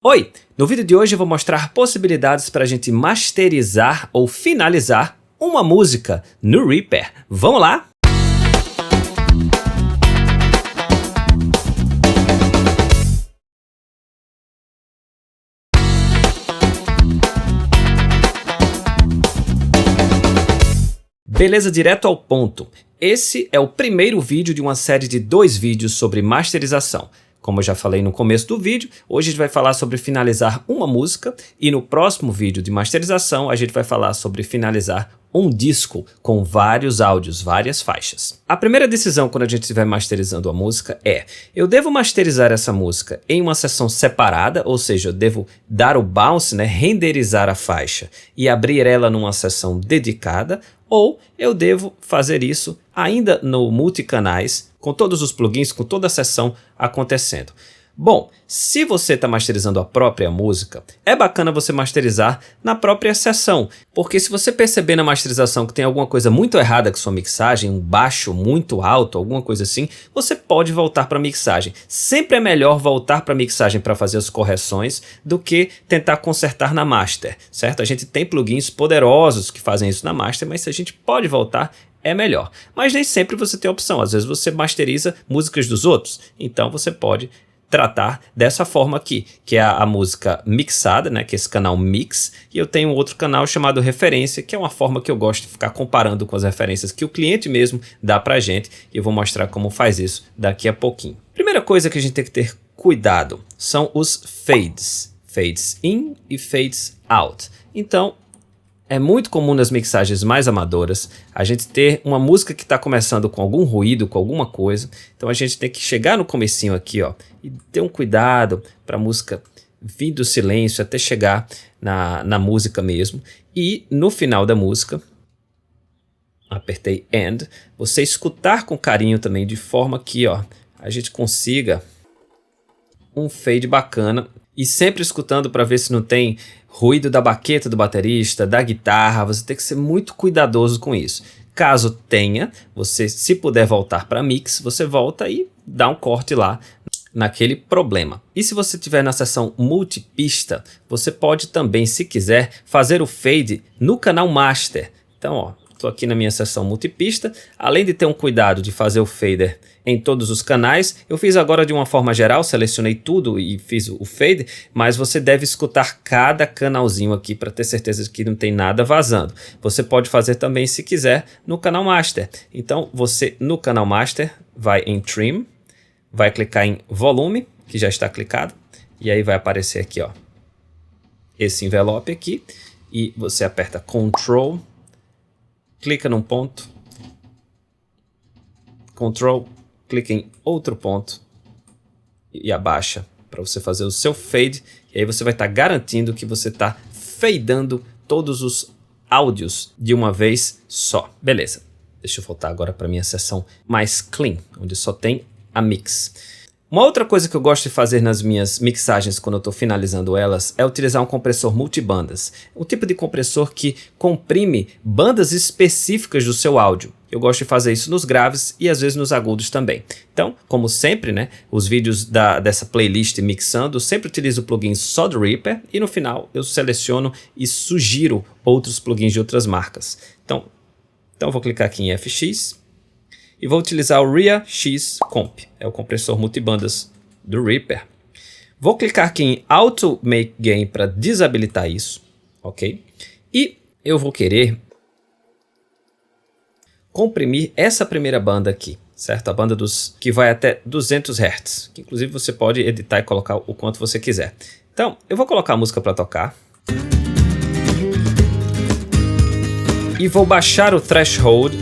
Oi! No vídeo de hoje eu vou mostrar possibilidades para a gente masterizar ou finalizar uma música no Reaper. Vamos lá? Beleza, direto ao ponto. Esse é o primeiro vídeo de uma série de 2 vídeos sobre masterização. Como eu já falei no começo do vídeo, hoje a gente vai falar sobre finalizar uma música e no próximo vídeo de masterização a gente vai falar sobre finalizar um disco com vários áudios, várias faixas. A primeira decisão quando a gente estiver masterizando a música é: eu devo masterizar essa música em uma sessão separada, ou seja, eu devo dar o bounce, renderizar a faixa e abrir ela numa sessão dedicada, ou eu devo fazer isso ainda no multicanais, com todos os plugins, com toda a sessão acontecendo. Bom, se você está masterizando a própria música, é bacana você masterizar na própria sessão, porque se você perceber na masterização que tem alguma coisa muito errada com sua mixagem, um baixo muito alto, alguma coisa assim, você pode voltar para a mixagem. Sempre é melhor voltar para a mixagem para fazer as correções do que tentar consertar na master, certo? A gente tem plugins poderosos que fazem isso na master, mas se a gente pode voltar, é melhor. Mas nem sempre você tem opção, às vezes você masteriza músicas dos outros, então você pode tratar dessa forma aqui, que é a música mixada, que é esse canal Mix, e eu tenho outro canal chamado Referência, que é uma forma que eu gosto de ficar comparando com as referências que o cliente mesmo dá pra gente, e eu vou mostrar como faz isso daqui a pouquinho. Primeira coisa que a gente tem que ter cuidado são os fades, fades in e fades out. Então, é muito comum nas mixagens mais amadoras a gente ter uma música que está começando com algum ruído, com alguma coisa. Então a gente tem que chegar no comecinho aqui, e ter um cuidado para a música vir do silêncio até chegar na música mesmo. E no final da música, apertei End, você escutar com carinho também, de forma que a gente consiga um fade bacana. E sempre escutando para ver se não tem ruído da baqueta do baterista, da guitarra. Você tem que ser muito cuidadoso com isso. Caso tenha, você, se puder voltar para mix, você volta e dá um corte lá naquele problema. E se você estiver na seção multipista, você pode também, se quiser, fazer o fade no canal master. Então, estou aqui na minha seção multipista. Além de ter um cuidado de fazer o fader em todos os canais, eu fiz agora de uma forma geral, selecionei tudo e fiz o fade, mas você deve escutar cada canalzinho aqui para ter certeza de que não tem nada vazando. Você pode fazer também, se quiser, no canal master. Então você, no canal master, vai em Trim, vai clicar em Volume, que já está clicado, e aí vai aparecer aqui esse envelope aqui, e você aperta Ctrl, clica num ponto, Ctrl, clica em outro ponto e abaixa para você fazer o seu fade. E aí você vai estar garantindo que você está fadeando todos os áudios de uma vez só. Beleza, deixa eu voltar agora para minha seção mais clean, onde só tem a mix. Uma outra coisa que eu gosto de fazer nas minhas mixagens quando eu estou finalizando elas é utilizar um compressor multibandas. Um tipo de compressor que comprime bandas específicas do seu áudio. Eu gosto de fazer isso nos graves e às vezes nos agudos também. Então, como sempre, os vídeos dessa playlist mixando, eu sempre utilizo o plugin só do Reaper e no final eu seleciono e sugiro outros plugins de outras marcas. Então eu vou clicar aqui em FX. E vou utilizar o ReaX Comp, é o compressor multibandas do Reaper. Vou clicar aqui em Auto Make Gain para desabilitar isso, ok? E eu vou querer comprimir essa primeira banda aqui, certo? A banda que vai até 200 Hz, que inclusive você pode editar e colocar o quanto você quiser. Então, eu vou colocar a música para tocar. E vou baixar o threshold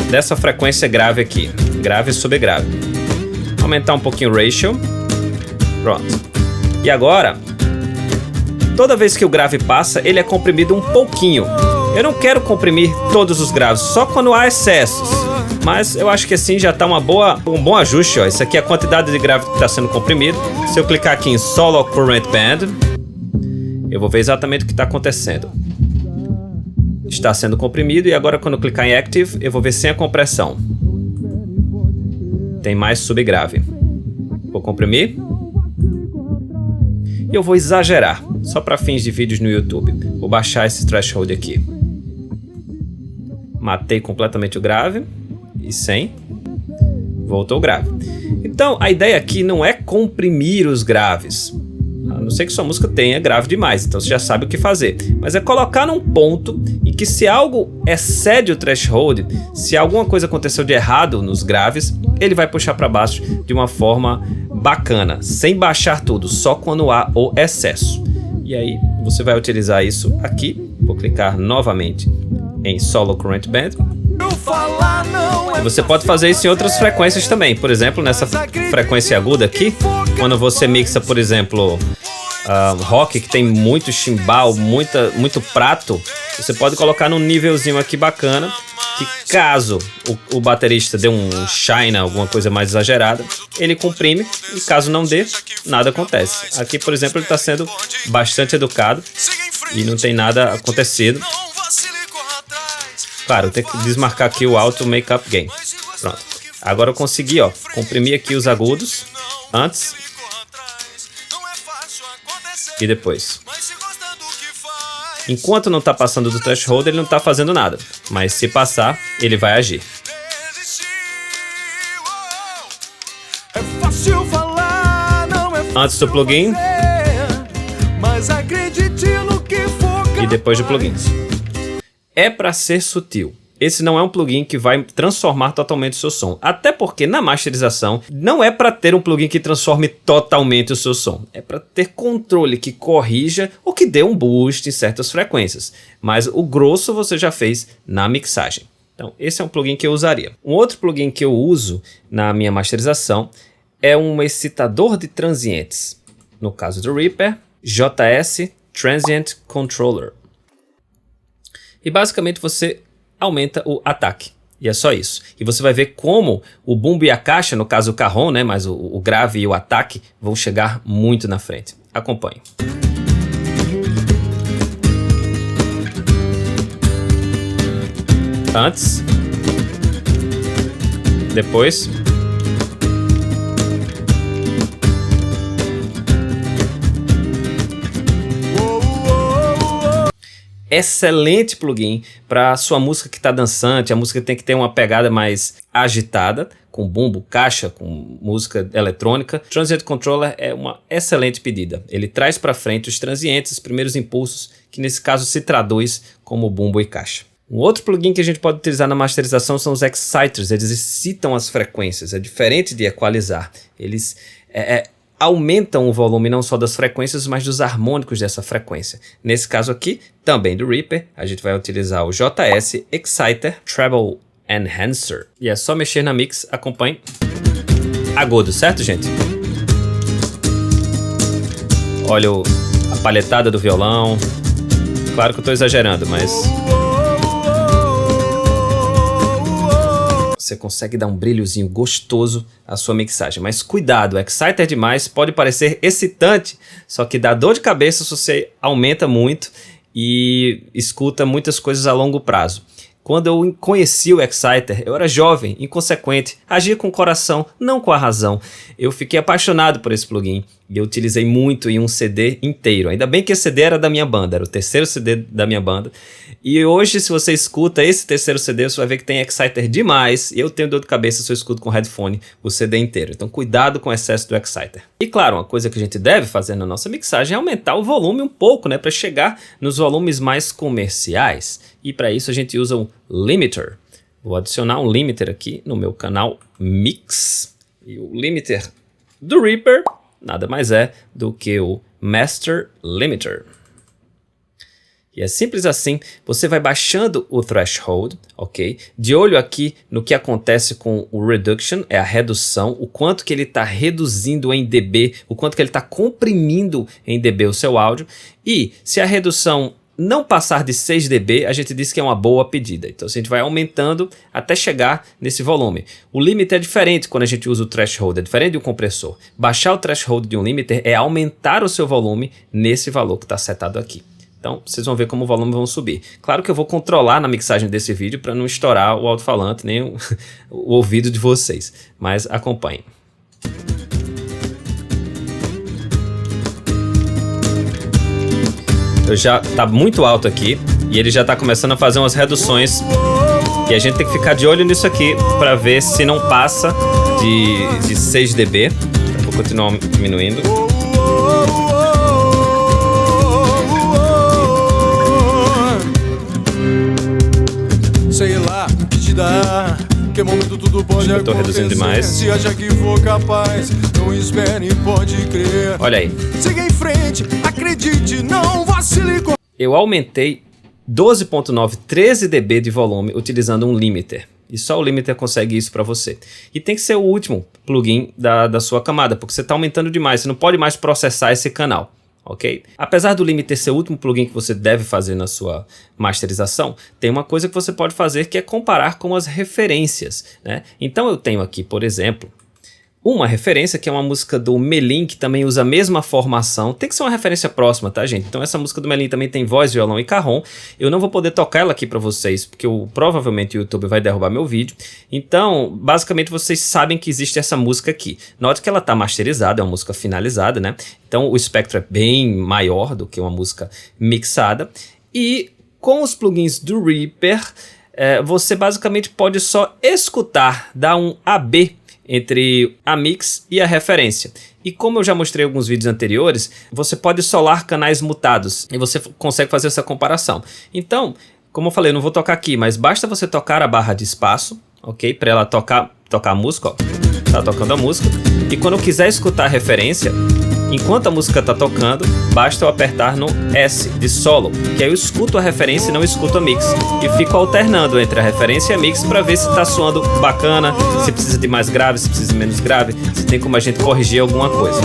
dessa frequência grave aqui, grave sobre grave. Aumentar um pouquinho o ratio. Pronto. E agora, toda vez que o grave passa, ele é comprimido um pouquinho. Eu não quero comprimir todos os graves, só quando há excessos. Mas eu acho que assim já está um bom ajuste. Isso aqui é a quantidade de grave que está sendo comprimido. Se eu clicar aqui em Solo Current Band, eu vou ver exatamente o que está acontecendo. Está sendo comprimido e agora quando eu clicar em Active, eu vou ver sem a compressão. Tem mais subgrave. Vou comprimir. E eu vou exagerar, só para fins de vídeos no YouTube. Vou baixar esse threshold aqui. Matei completamente o grave. E 100. Voltou o grave. Então, a ideia aqui não é comprimir os graves. A não ser que sua música tenha grave demais, então você já sabe o que fazer. Mas é colocar num ponto em que se algo excede o threshold, se alguma coisa aconteceu de errado nos graves, ele vai puxar para baixo de uma forma bacana, sem baixar tudo, só quando há o excesso. E aí você vai utilizar isso aqui. Vou clicar novamente em Solo Current Band. E você pode fazer isso em outras frequências também. Por exemplo, nessa frequência aguda aqui, quando você mixa, por exemplo, rock, que tem muito chimbal, muito prato, você pode colocar num nívelzinho aqui bacana, que caso o baterista dê um shine, alguma coisa mais exagerada, ele comprime, e caso não dê, nada acontece. Aqui, por exemplo, ele está sendo bastante educado e não tem nada acontecido. Claro, eu tenho que desmarcar aqui o Auto Makeup Gain. Pronto. Agora eu consegui, ó, comprimir aqui os agudos antes e depois. Enquanto não está passando do threshold, ele não está fazendo nada. Mas se passar, ele vai agir. Antes do plugin e depois do plugin. É para ser sutil. Esse não é um plugin que vai transformar totalmente o seu som. Até porque na masterização não é para ter um plugin que transforme totalmente o seu som. É para ter controle que corrija ou que dê um boost em certas frequências. Mas o grosso você já fez na mixagem. Então esse é um plugin que eu usaria. Um outro plugin que eu uso na minha masterização é um excitador de transientes. No caso do Reaper, JS Transient Controller. E basicamente você aumenta o ataque. E é só isso. E você vai ver como o bumbo e a caixa, no caso o cajon, né, mas o grave e o ataque vão chegar muito na frente. Acompanhe. Antes. Depois. Excelente plugin para sua música que está dançante, a música tem que ter uma pegada mais agitada, com bumbo, caixa, com música eletrônica. Transient Controller é uma excelente pedida. Ele traz para frente os transientes, os primeiros impulsos, que nesse caso se traduz como bumbo e caixa. Um outro plugin que a gente pode utilizar na masterização são os exciters. Eles excitam as frequências, é diferente de equalizar. Eles aumentam o volume não só das frequências, mas dos harmônicos dessa frequência. Nesse caso aqui, também do Reaper, a gente vai utilizar o JS Exciter Treble Enhancer. E é só mexer na mix, acompanhe. Agudo, certo, gente? Olha a palhetada do violão. Claro que eu estou exagerando, mas você consegue dar um brilhozinho gostoso à sua mixagem. Mas cuidado, exciter demais pode parecer excitante, só que dá dor de cabeça se você aumenta muito e escuta muitas coisas a longo prazo. Quando eu conheci o Exciter, eu era jovem, inconsequente, agia com o coração, não com a razão. Eu fiquei apaixonado por esse plugin e eu utilizei muito em um CD inteiro. Ainda bem que esse CD era da minha banda, era o terceiro CD da minha banda. E hoje, se você escuta esse terceiro CD, você vai ver que tem Exciter demais. E eu tenho dor de cabeça se eu escuto com headphone o CD inteiro. Então cuidado com o excesso do Exciter. E claro, uma coisa que a gente deve fazer na nossa mixagem é aumentar o volume um pouco, né, para chegar nos volumes mais comerciais. E para isso a gente usa um limiter. Vou adicionar um limiter aqui no meu canal Mix. E o limiter do Reaper nada mais é do que o Master Limiter. E é simples assim, você vai baixando o threshold, ok? De olho aqui no que acontece com o reduction, é a redução, o quanto que ele está reduzindo em dB, o quanto que ele está comprimindo em dB o seu áudio. E se a redução não passar de 6 dB, a gente diz que é uma boa pedida. Então a gente vai aumentando até chegar nesse volume. O limiter é diferente quando a gente usa o threshold, é diferente de um compressor. Baixar o threshold de um limiter é aumentar o seu volume nesse valor que está setado aqui. Então vocês vão ver como o volume vão subir. Claro que eu vou controlar na mixagem desse vídeo para não estourar o alto-falante nem o ouvido de vocês. Mas acompanhem. Pronto, já tá muito alto aqui e ele já tá começando a fazer umas reduções. E a gente tem que ficar de olho nisso aqui para ver se não passa de 6 dB. Eu vou continuar diminuindo. Sei lá o que te dá, que momento tudo pode acontecer. Eu tô reduzindo demais. Se acha que for capaz, não espere e pode crer. Olha aí. Siga em frente, acredite, não vacile. Eu aumentei 12.9, 13 dB de volume utilizando um limiter. E só o limiter consegue isso para você. E tem que ser o último plugin da sua camada, porque você está aumentando demais. Você não pode mais processar esse canal. Ok? Apesar do limiter ser o último plugin que você deve fazer na sua masterização, tem uma coisa que você pode fazer que é comparar com as referências, né? Então eu tenho aqui, por exemplo, uma referência que é uma música do Melim, que também usa a mesma formação. Tem que ser uma referência próxima, tá, gente? Então essa música do Melim também tem voz, violão e carrom. Eu não vou poder tocar ela aqui pra vocês, porque provavelmente o YouTube vai derrubar meu vídeo. Então, basicamente, vocês sabem que existe essa música aqui. Note que ela tá masterizada, é uma música finalizada, né? Então o espectro é bem maior do que uma música mixada. E com os plugins do Reaper, você basicamente pode só escutar, dar um AB entre a mix e a referência. E como eu já mostrei em alguns vídeos anteriores, você pode solar canais mutados e você consegue fazer essa comparação. Então, como eu falei, eu não vou tocar aqui, mas basta você tocar a barra de espaço, ok? Para ela tocar a música, ó. Tá tocando a música. E quando eu quiser escutar a referência, enquanto a música tá tocando, basta eu apertar no S de solo, que aí eu escuto a referência e não escuto a mix. E fico alternando entre a referência e a mix para ver se tá soando bacana, se precisa de mais grave, se precisa de menos grave, se tem como a gente corrigir alguma coisa.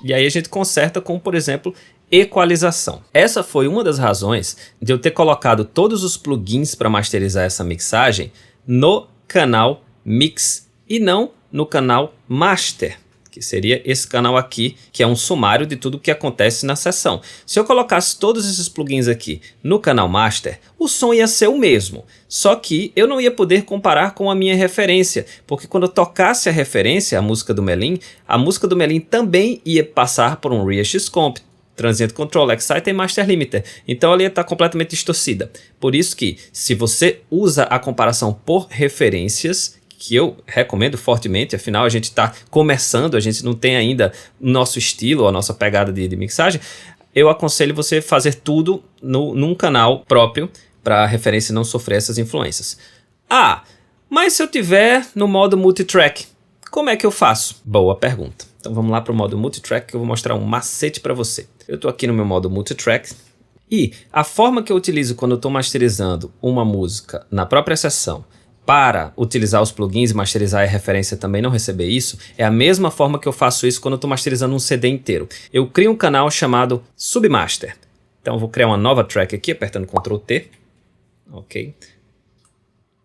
E aí a gente conserta com, por exemplo, equalização. Essa foi uma das razões de eu ter colocado todos os plugins para masterizar essa mixagem no canal Mix e não no canal Master, que seria esse canal aqui, que é um sumário de tudo o que acontece na sessão. Se eu colocasse todos esses plugins aqui no canal Master, o som ia ser o mesmo, só que eu não ia poder comparar com a minha referência, porque quando eu tocasse a referência, a música do Melim também ia passar por um ReaXComp, Transient Control, Exciter e Master Limiter. Então ela ia estar completamente distorcida. Por isso que, se você usa a comparação por referências, que eu recomendo fortemente, afinal a gente está começando, a gente não tem ainda o nosso estilo, a nossa pegada de mixagem, eu aconselho você fazer tudo num canal próprio, para a referência não sofrer essas influências. Ah, mas se eu tiver no modo multitrack, como é que eu faço? Boa pergunta. Então vamos lá para o modo multitrack, que eu vou mostrar um macete para você. Eu estou aqui no meu modo multitrack, e a forma que eu utilizo quando eu estou masterizando uma música na própria sessão, para utilizar os plugins e masterizar a referência também não receber isso, é a mesma forma que eu faço isso quando eu estou masterizando um CD inteiro. Eu crio um canal chamado Submaster. Então eu vou criar uma nova track aqui, apertando Ctrl T. Ok.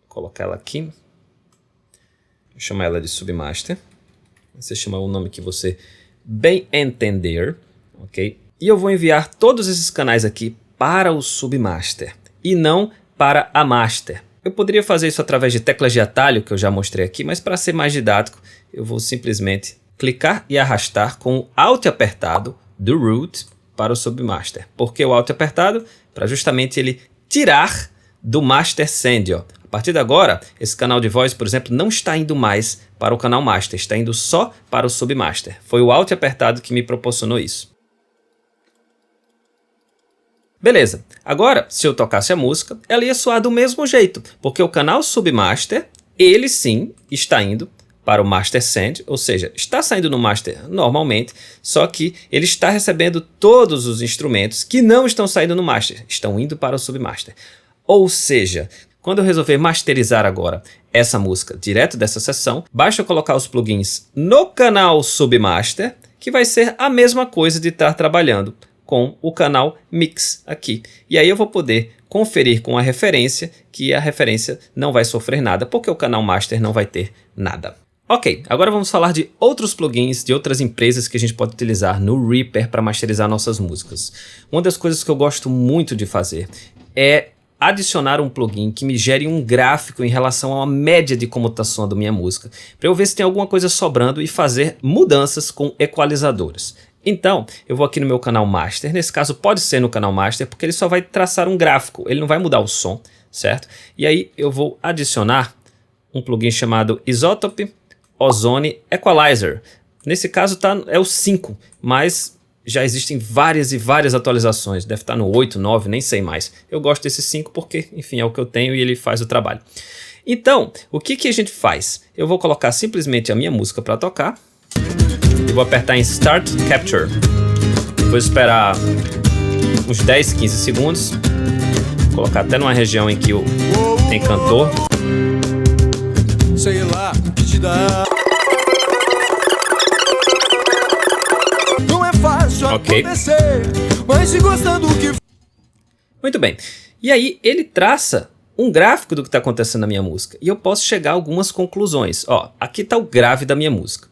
Vou colocar ela aqui. Vou chamar ela de Submaster. Você chama o nome que você bem entender. Ok. E eu vou enviar todos esses canais aqui para o Submaster e não para a Master. Eu poderia fazer isso através de teclas de atalho, que eu já mostrei aqui, mas para ser mais didático, eu vou simplesmente clicar e arrastar com o Alt apertado do Root para o Submaster. Por que o Alt apertado? Para justamente ele tirar do Master Send. Ó. A partir de agora, esse canal de voz, por exemplo, não está indo mais para o canal Master, está indo só para o Submaster. Foi o Alt apertado que me proporcionou isso. Beleza, agora se eu tocasse a música, ela ia soar do mesmo jeito, porque o canal Submaster, ele sim está indo para o Master Send, ou seja, está saindo no Master normalmente, só que ele está recebendo todos os instrumentos que não estão saindo no Master, estão indo para o Submaster. Ou seja, quando eu resolver masterizar agora essa música direto dessa sessão, basta eu colocar os plugins no canal Submaster, que vai ser a mesma coisa de estar trabalhando com o canal Mix aqui. E aí eu vou poder conferir com a referência, que a referência não vai sofrer nada, porque o canal Master não vai ter nada. Ok, agora vamos falar de outros plugins, de outras empresas que a gente pode utilizar no Reaper para masterizar nossas músicas. Uma das coisas que eu gosto muito de fazer é adicionar um plugin que me gere um gráfico em relação a uma média de como está soando minha música, para eu ver se tem alguma coisa sobrando e fazer mudanças com equalizadores. Então, eu vou aqui no meu canal Master, nesse caso pode ser no canal Master, porque ele só vai traçar um gráfico, ele não vai mudar o som, certo? E aí eu vou adicionar um plugin chamado Isotope Ozone Equalizer. Nesse caso é o 5, mas já existem várias e várias atualizações, deve estar no 8, 9, nem sei mais. Eu gosto desse 5 porque, enfim, é o que eu tenho e ele faz o trabalho. Então, o que a gente faz? Eu vou colocar simplesmente a minha música para tocar. E vou apertar em Start Capture. Vou esperar uns 10, 15 segundos. Vou colocar até numa região em que tem cantor. Sei lá o que te dá. Não é fácil acontecer, mas se gostando do que... Muito bem. E aí ele traça um gráfico do que está acontecendo na minha música. E eu posso chegar a algumas conclusões. Ó, aqui está o grave da minha música.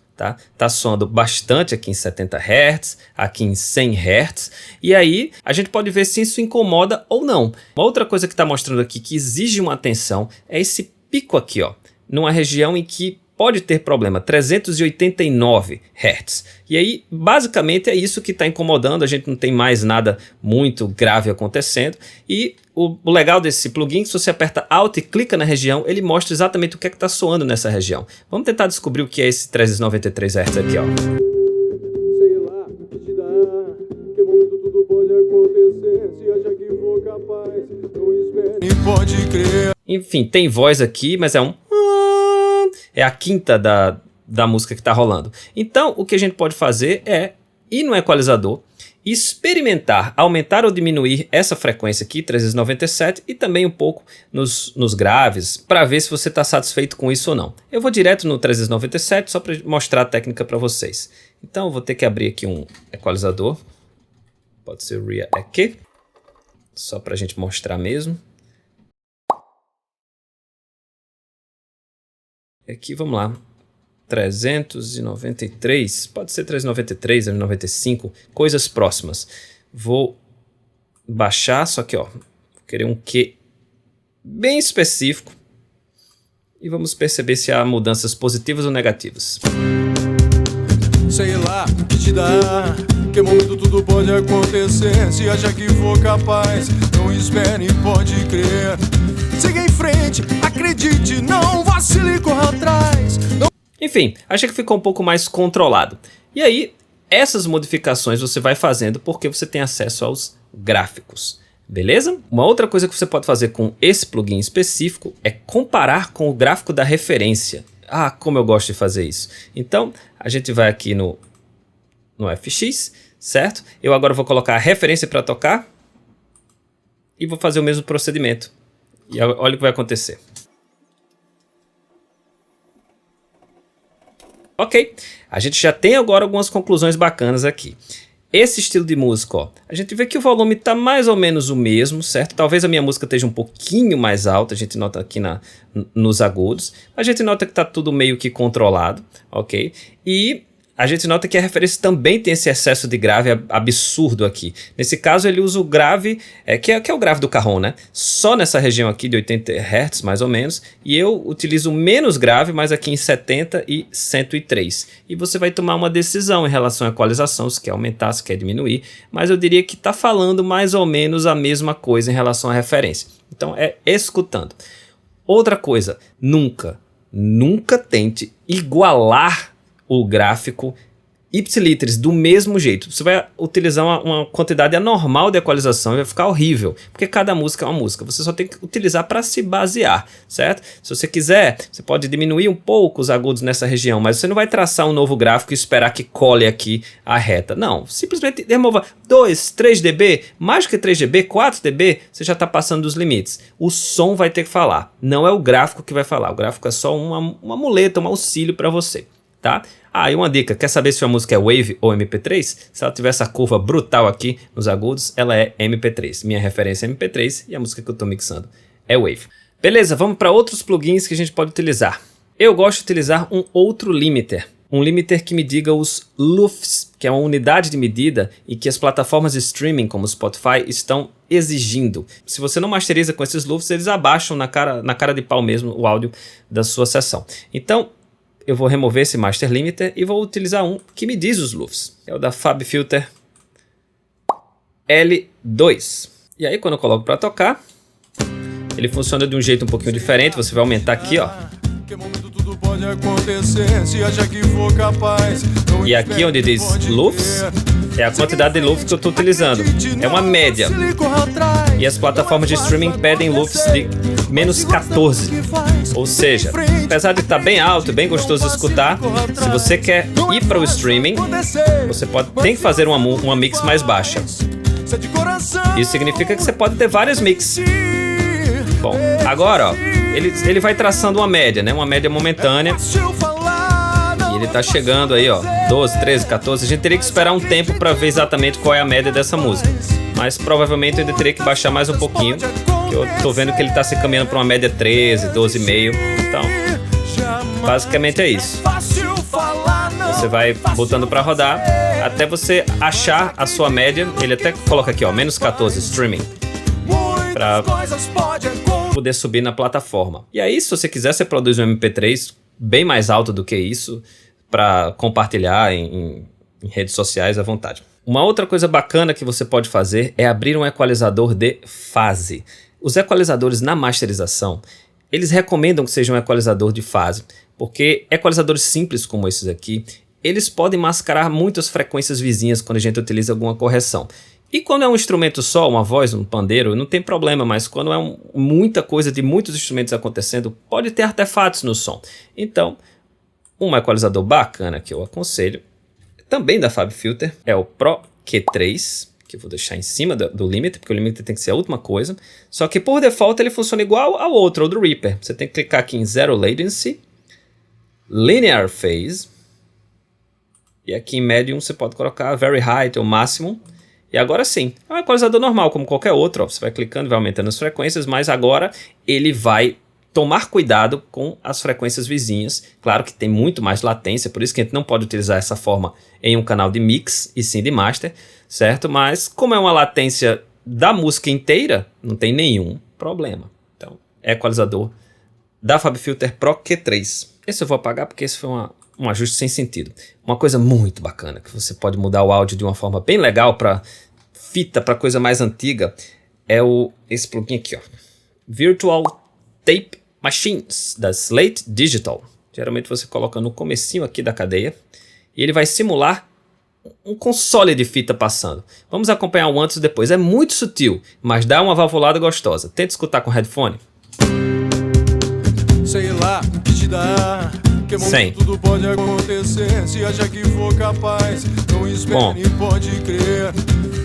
Tá soando bastante aqui em 70 Hz, aqui em 100 Hz, e aí a gente pode ver se isso incomoda ou não. Uma outra coisa que está mostrando aqui que exige uma atenção é esse pico aqui, ó, numa região em que pode ter problema, 389 Hz. E aí, basicamente, é isso que está incomodando, a gente não tem mais nada muito grave acontecendo. E o legal desse plugin, se você aperta Alt e clica na região, ele mostra exatamente o que é que está soando nessa região. Vamos tentar descobrir o que é esse 393 Hz aqui, ó. Sei lá o que te dá, que momento tudo pode acontecer, se acha que for capaz, não espere e pode crer. Enfim, tem voz aqui, mas é a quinta da música que está rolando. Então, o que a gente pode fazer é ir no equalizador, experimentar, aumentar ou diminuir essa frequência aqui, 397, e também um pouco nos graves, para ver se você está satisfeito com isso ou não. Eu vou direto no 397, só para mostrar a técnica para vocês. Então, eu vou ter que abrir aqui um equalizador, pode ser o RIA aqui, só para a gente mostrar mesmo. Aqui, vamos lá, 393, pode ser 393, 395, coisas próximas. Vou baixar, só que ó, vou querer um Q bem específico e vamos perceber se há mudanças positivas ou negativas. Sei lá o que te dá, que momento tudo pode acontecer, se acha que for capaz, não espere e pode crer. Siga em frente, acredite, não vacile, corra atrás. Não... Enfim, achei que ficou um pouco mais controlado. E aí, essas modificações você vai fazendo porque você tem acesso aos gráficos. Beleza? Uma outra coisa que você pode fazer com esse plugin específico é comparar com o gráfico da referência. Ah, como eu gosto de fazer isso. Então, a gente vai aqui no FX, certo? Eu agora vou colocar a referência para tocar e vou fazer o mesmo procedimento. E olha o que vai acontecer. Ok, a gente já tem agora algumas conclusões bacanas aqui. Esse estilo de música, ó, a gente vê que o volume está mais ou menos o mesmo, certo? Talvez a minha música esteja um pouquinho mais alta, a gente nota aqui nos agudos. A gente nota que está tudo meio que controlado, ok? E a gente nota que a referência também tem esse excesso de grave absurdo aqui. Nesse caso ele usa o grave, que é o grave do Cajon, né? Só nessa região aqui de 80 Hz mais ou menos. E eu utilizo menos grave, mas aqui em 70 e 103. E você vai tomar uma decisão em relação à equalização, se quer aumentar, se quer diminuir. Mas eu diria que está falando mais ou menos a mesma coisa em relação à referência. Então é escutando. Outra coisa, nunca tente igualar o gráfico ipsiliteris do mesmo jeito. Você vai utilizar uma quantidade anormal de equalização e vai ficar horrível, porque cada música é uma música. Você só tem que utilizar para se basear, certo? Se você quiser, você pode diminuir um pouco os agudos nessa região, mas você não vai traçar um novo gráfico e esperar que cole aqui a reta. Não, simplesmente remova 2, 3 dB, mais do que 3 dB, 4 dB, você já está passando dos limites. O som vai ter que falar, não é o gráfico que vai falar. O gráfico é só uma muleta, um auxílio para você. Tá? Ah, e uma dica, quer saber se a música é Wave ou MP3? Se ela tiver essa curva brutal aqui nos agudos, ela é MP3. Minha referência é MP3 e a música que eu estou mixando é Wave. Beleza, vamos para outros plugins que a gente pode utilizar. Eu gosto de utilizar um outro limiter. Um limiter que me diga os LUFS, que é uma unidade de medida e que as plataformas de streaming como o Spotify estão exigindo. Se você não masteriza com esses LUFS, eles abaixam na cara de pau mesmo o áudio da sua sessão. Então, eu vou remover esse Master Limiter e vou utilizar um que me diz os LUFS. É o da FabFilter L2. E aí quando eu coloco para tocar, ele funciona de um jeito um pouquinho diferente. Você vai aumentar aqui, ó. E aqui onde diz LUFS, é a quantidade de LUFS que eu estou utilizando. É uma média. E as plataformas de streaming pedem LUFS de menos 14. Ou seja, apesar de estar bem alto, bem gostoso de escutar, se você quer ir para o streaming, você tem que fazer uma mix mais baixa. Isso significa que você pode ter várias mix. Bom, agora, ó, ele vai traçando uma média, né? Uma média momentânea. E ele tá chegando aí, ó, 12, 13, 14. A gente teria que esperar um tempo para ver exatamente qual é a média dessa música. Mas provavelmente eu ainda teria que baixar mais um pouquinho. Que eu tô vendo que ele tá se caminhando para uma média 13, 12,5. Então, basicamente é isso. Você vai botando para rodar até você achar a sua média. Ele até coloca aqui, ó, menos 14 streaming, para poder subir na plataforma. E aí, se você quiser, você produz um MP3 bem mais alto do que isso para compartilhar em redes sociais à vontade. Uma outra coisa bacana que você pode fazer é abrir um equalizador de fase. Os equalizadores na masterização, eles recomendam que seja um equalizador de fase, porque equalizadores simples como esses aqui, eles podem mascarar muitas frequências vizinhas quando a gente utiliza alguma correção. E quando é um instrumento só, uma voz, um pandeiro, não tem problema, mas quando é muita coisa de muitos instrumentos acontecendo, pode ter artefatos no som. Então, um equalizador bacana que eu aconselho, também da FabFilter, é o Pro Q3, que eu vou deixar em cima do limiter, porque o limiter tem que ser a última coisa. Só que por default ele funciona igual ao outro, ao do Reaper. Você tem que clicar aqui em Zero Latency, Linear Phase, e aqui em Medium você pode colocar Very High, ou Máximo. E agora sim, é um equalizador normal, como qualquer outro. Ó. Você vai clicando e vai aumentando as frequências, mas agora ele vai tomar cuidado com as frequências vizinhas. Claro que tem muito mais latência, por isso que a gente não pode utilizar essa forma em um canal de mix e sim de master, certo? Mas como é uma latência da música inteira, não tem nenhum problema. Então, é equalizador da FabFilter Pro Q3. Esse eu vou apagar porque esse foi um ajuste sem sentido. Uma coisa muito bacana, que você pode mudar o áudio de uma forma bem legal para fita, para coisa mais antiga, é esse plugin aqui, ó. Virtual Tape Machines, da Slate Digital. Geralmente você coloca no comecinho aqui da cadeia e ele vai simular um console de fita passando. Vamos acompanhar o antes e depois. É muito sutil, mas dá uma valvulada gostosa. Tenta escutar com headphone. Sei lá o que te dá. Sem. Tudo pode acontecer se acha que for capaz. Não espere e pode crer.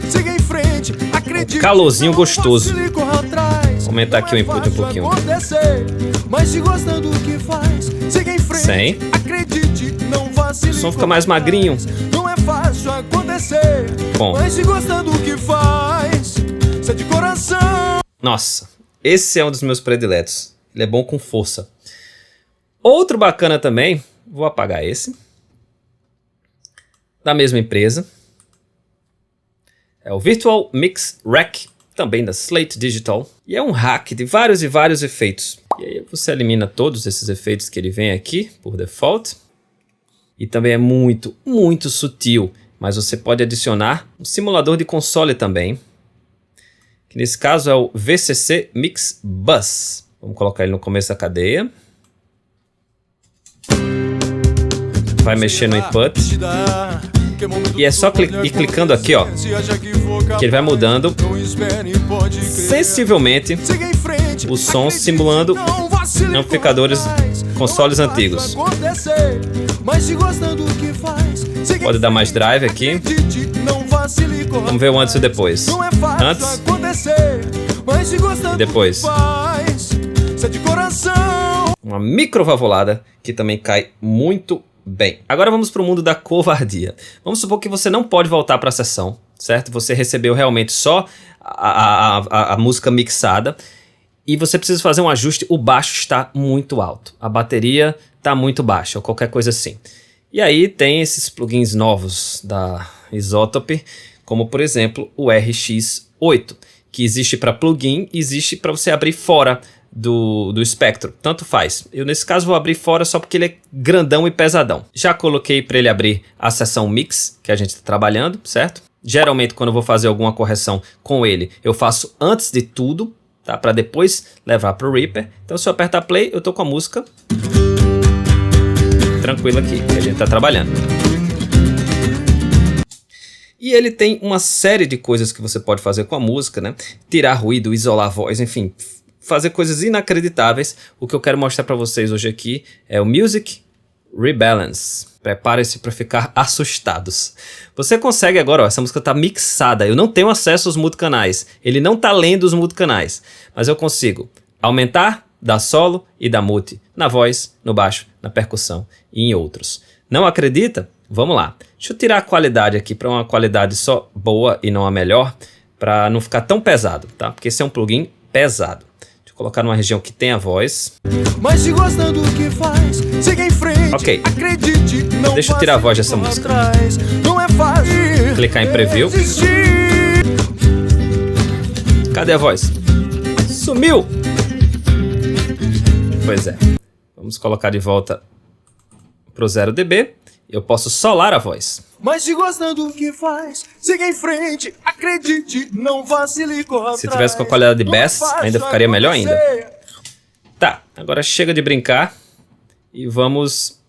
Siga em frente, acredite. Calorzinho gostoso. Vou aumentar aqui o input um pouquinho. Mas se gosta do que faz, siga em frente. Sem. Acredite, não vacile. O som fica mais magrinho. Não é fácil acontecer. Bom. Mas se gosta do que faz, se é de coração. Nossa, esse é um dos meus prediletos. Ele é bom com força. Outro bacana também, vou apagar esse, da mesma empresa, é o Virtual Mix Rack, também da Slate Digital, e é um rack de vários e vários efeitos. E aí você elimina todos esses efeitos que ele vem aqui, por default, e também é muito, muito sutil, mas você pode adicionar um simulador de console também, que nesse caso é o VCC Mix Bus. Vamos colocar ele no começo da cadeia. Vai mexer no input e é só ir clicando aqui, ó, que ele vai mudando sensivelmente o som, simulando amplificadores, consoles antigos. Pode dar mais drive aqui. Vamos ver o antes e depois. Antes e depois. Uma micro valvulada que também cai muito bem. Agora vamos para o mundo da covardia. Vamos supor que você não pode voltar para a sessão, certo? Você recebeu realmente só a música mixada e você precisa fazer um ajuste. O baixo está muito alto, a bateria está muito baixa ou qualquer coisa assim. E aí tem esses plugins novos da Isotope, como por exemplo o RX8, que existe para plugin e existe para você abrir fora do espectro, tanto faz. Eu nesse caso vou abrir fora só porque ele é grandão e pesadão. Já coloquei para ele abrir a seção mix que a gente está trabalhando, certo? Geralmente quando eu vou fazer alguma correção com ele, eu faço antes de tudo, tá? Para depois levar para o Reaper. Então se eu apertar play, eu tô com a música tranquila aqui, que a gente está trabalhando. E ele tem uma série de coisas que você pode fazer com a música, né? Tirar ruído, isolar a voz, enfim, fazer coisas inacreditáveis. O que eu quero mostrar para vocês hoje aqui é o Music Rebalance. Preparem-se para ficar assustados. Você consegue agora, ó, essa música está mixada. Eu não tenho acesso aos multicanais. Ele não está lendo os multicanais. Mas eu consigo aumentar, dar solo e dar multi na voz, no baixo, na percussão e em outros. Não acredita? Vamos lá. Deixa eu tirar a qualidade aqui para uma qualidade só boa e não a melhor, para não ficar tão pesado, tá? Porque esse é um plugin pesado. Deixa eu colocar numa região que tem a voz. Mas se gosta do que faz, siga em frente. Ok. Acredite, não deixa eu tirar a voz dessa música. Atrás. Não é fácil. Clicar em preview. Resistir. Cadê a voz? Sumiu! Pois é. Vamos colocar de volta pro 0 dB. Eu posso solar a voz. Mas se gosta do que faz, siga em frente. Acredite, não vacile, corra atrás. Se tivesse com a qualidade de bass, ainda ficaria melhor ainda. Tá, agora chega de brincar e vamos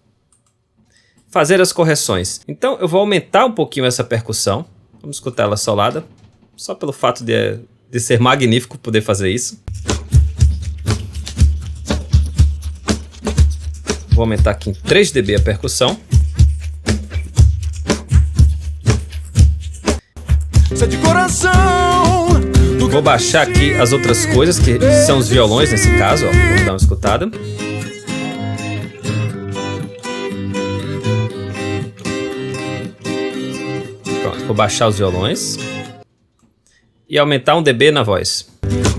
fazer as correções. Então eu vou aumentar um pouquinho essa percussão. Vamos escutar ela solada, só pelo fato de ser magnífico poder fazer isso. Vou aumentar aqui em 3 dB a percussão. De coração. Vou baixar aqui as outras coisas, que são os violões nesse caso, ó. Vamos dar uma escutada. Pronto, vou baixar os violões. E aumentar 1 dB na voz.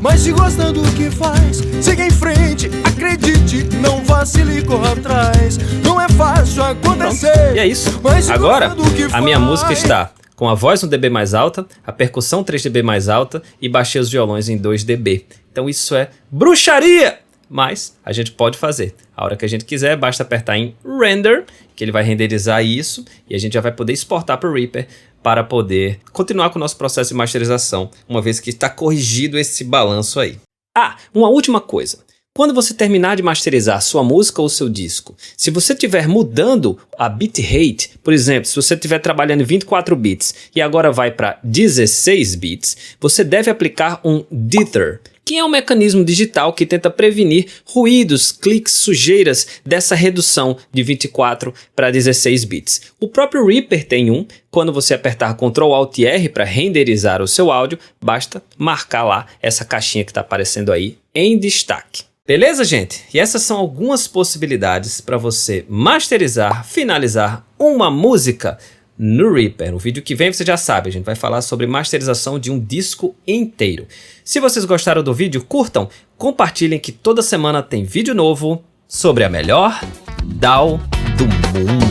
Mas se gosta do que faz, siga em frente. Acredite, não vacile, corra atrás. Não é fácil acontecer. Pronto. E é isso. Agora, a minha música está com a voz 1 dB mais alta, a percussão 3 dB mais alta e baixei os violões em 2 dB. Então isso é bruxaria! Mas a gente pode fazer. A hora que a gente quiser, basta apertar em Render, que ele vai renderizar isso e a gente já vai poder exportar para o Reaper para poder continuar com o nosso processo de masterização, uma vez que está corrigido esse balanço aí. Ah, uma última coisa. Quando você terminar de masterizar sua música ou seu disco, se você estiver mudando a bitrate, por exemplo, se você estiver trabalhando em 24 bits e agora vai para 16 bits, você deve aplicar um dither, que é um mecanismo digital que tenta prevenir ruídos, cliques, sujeiras dessa redução de 24 para 16 bits. O próprio Reaper tem um. Quando você apertar Ctrl Alt R para renderizar o seu áudio, basta marcar lá essa caixinha que está aparecendo aí em destaque. Beleza, gente? E essas são algumas possibilidades para você masterizar, finalizar uma música no Reaper. No vídeo que vem você já sabe, a gente vai falar sobre masterização de um disco inteiro. Se vocês gostaram do vídeo, curtam, compartilhem que toda semana tem vídeo novo sobre a melhor DAW do mundo.